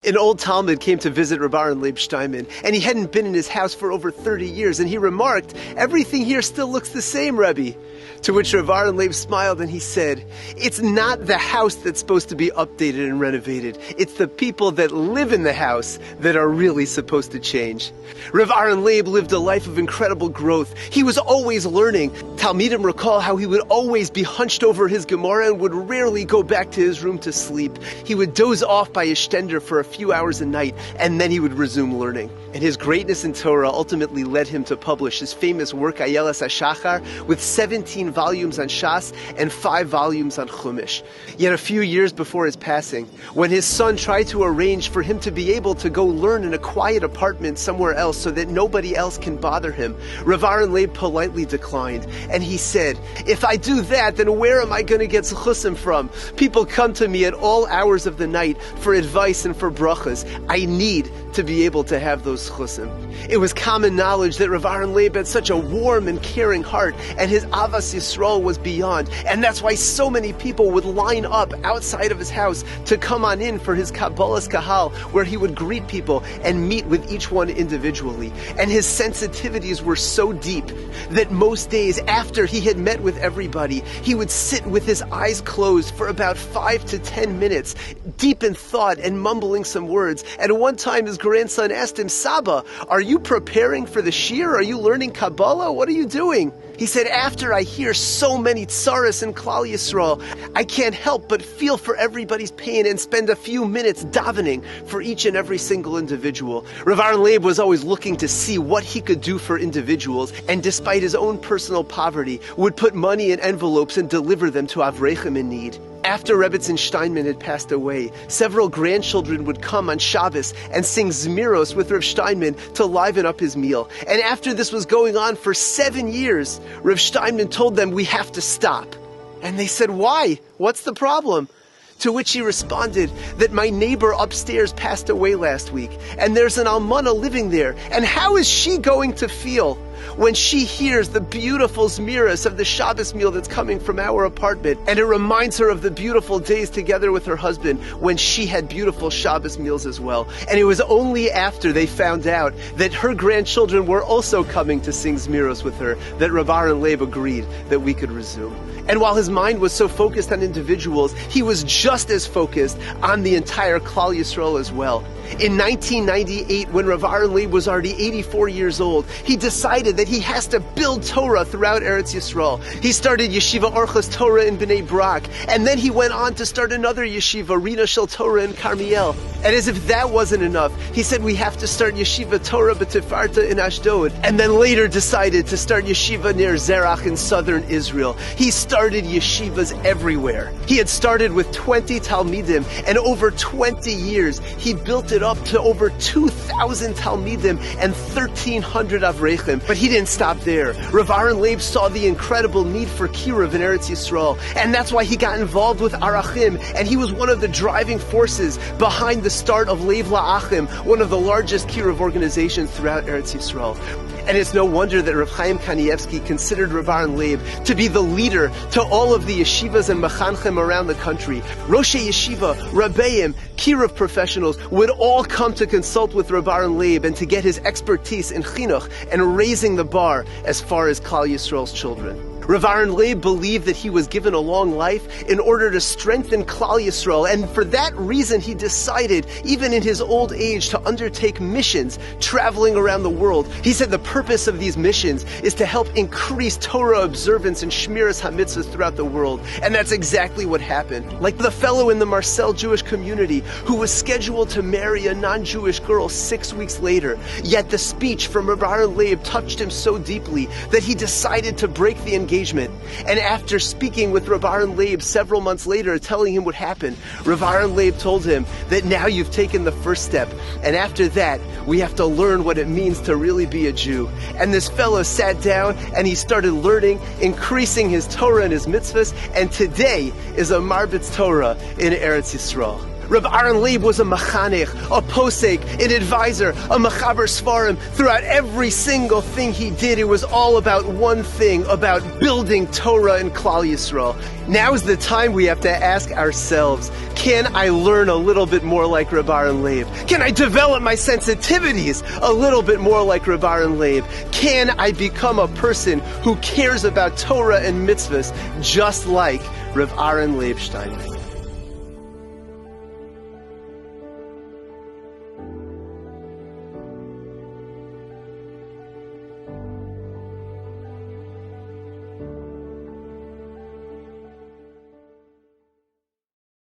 An old Talmud came to visit Rav Leib Shteinman, and he hadn't been in his house for over 30 years, and he remarked, "Everything here still looks the same, Rebbe." To which Rav Leib smiled and he said, "It's not the house that's supposed to be updated and renovated. It's the people that live in the house that are really supposed to change." Rav Leib lived a life of incredible growth. He was always learning. Talmidim recall how he would always be hunched over his Gemara and would rarely go back to his room to sleep. He would doze off by his shtender for a few hours a night, and then he would resume learning. And his greatness in Torah ultimately led him to publish his famous work Ayeles HaShachar with 17 volumes on Shas and 5 volumes on Chumash. Yet a few years before his passing, when his son tried to arrange for him to be able to go learn in a quiet apartment somewhere else so that nobody else can bother him, Rav Leib politely declined. And he said, "If I do that, then where am I going to get zechusim from? People come to me at all hours of the night for advice and for brachas. I need to be able to have those zechusim." It was common knowledge that Rav Leib had such a warm and caring heart, and his Avas Yisrael was beyond. And that's why so many people would line up outside of his house to come on in for his Kabbalas Kahal, where he would greet people and meet with each one individually. And his sensitivities were so deep that most days after he had met with everybody, he would sit with his eyes closed for about 5 to 10 minutes, deep in thought and mumbling some words. And one time his grandson asked him, "Saba, are you preparing for the shir? Are you learning Kabbalah? What are you doing?" He said, "After I hear so many tsaras in Klal Yisrael, I can't help but feel for everybody's pain and spend a few minutes davening for each and every single individual." Rav Leib was always looking to see what he could do for individuals, and despite his own personal poverty, would put money in envelopes and deliver them to Avreichim in need. After Rebbetzin Shteinman had passed away, several grandchildren would come on Shabbos and sing Zmiros with Rav Shteinman to liven up his meal. And after this was going on for 7 years, Rav Shteinman told them, "We have to stop." And they said, "Why? What's the problem?" To which he responded that my neighbor upstairs passed away last week, and there's an almana living there, and how is she going to feel when she hears the beautiful zmiras of the Shabbos meal that's coming from our apartment, and it reminds her of the beautiful days together with her husband when she had beautiful Shabbos meals as well. And it was only after they found out that her grandchildren were also coming to sing zmiros with her that Rav Leib agreed that we could resume. And while his mind was so focused on individuals, he was just as focused on the entire Klal Yisrael as well. In 1998, when Rav Leib was already 84 years old, he decided that he has to build Torah throughout Eretz Yisrael. He started Yeshiva Orchos Torah in Bnei Brak, and then he went on to start another yeshiva, Rina Shel Torah in Carmiel. And as if that wasn't enough, he said we have to start Yeshiva Torah B'Tifarta in Ashdod, and then later decided to start Yeshiva near Zerach in southern Israel. He started yeshivas everywhere. He had started with 20 Talmidim, and over 20 years, he built it up to over 2,000 Talmidim and 1,300 Avreichim. But he didn't stop there. Rav Leib saw the incredible need for Kiruv in Eretz Yisrael, and that's why he got involved with Arachim, and he was one of the driving forces behind the start of Lev La'achim, one of the largest Kiruv organizations throughout Eretz Yisrael. And it's no wonder that Rav Chaim Kanievsky considered Rav Leib to be the leader to all of the yeshivas and mechanchem around the country. Roshei Yeshiva, Rabbeim, Kiruv professionals would all come to consult with Rav Leib and to get his expertise in chinuch and raising the bar as far as Klal Yisrael's children. Rav Leib believed that he was given a long life in order to strengthen Klal Yisrael, and for that reason he decided, even in his old age, to undertake missions traveling around the world. He said the purpose of these missions is to help increase Torah observance and Shmiras HaMitzvahs throughout the world, and that's exactly what happened. Like the fellow in the Marcel Jewish community who was scheduled to marry a non-Jewish girl 6 weeks later, yet the speech from Rav Leib touched him so deeply that he decided to break the engagement. And after speaking with Rav Leib several months later, telling him what happened, Rav Leib told him that now you've taken the first step, and after that, we have to learn what it means to really be a Jew. And this fellow sat down and he started learning, increasing his Torah and his mitzvahs, and today is a Marbitz Torah in Eretz Yisrael. Rav Aaron Leib was a mechanech, a posek, an advisor, a mechaber svarim. Throughout every single thing he did, it was all about one thing, about building Torah in Klal Yisrael. Now is the time we have to ask ourselves, can I learn a little bit more like Rav Aaron Leib? Can I develop my sensitivities a little bit more like Rav Aaron Leib? Can I become a person who cares about Torah and mitzvahs just like Rav Aaron Leib Shteinman?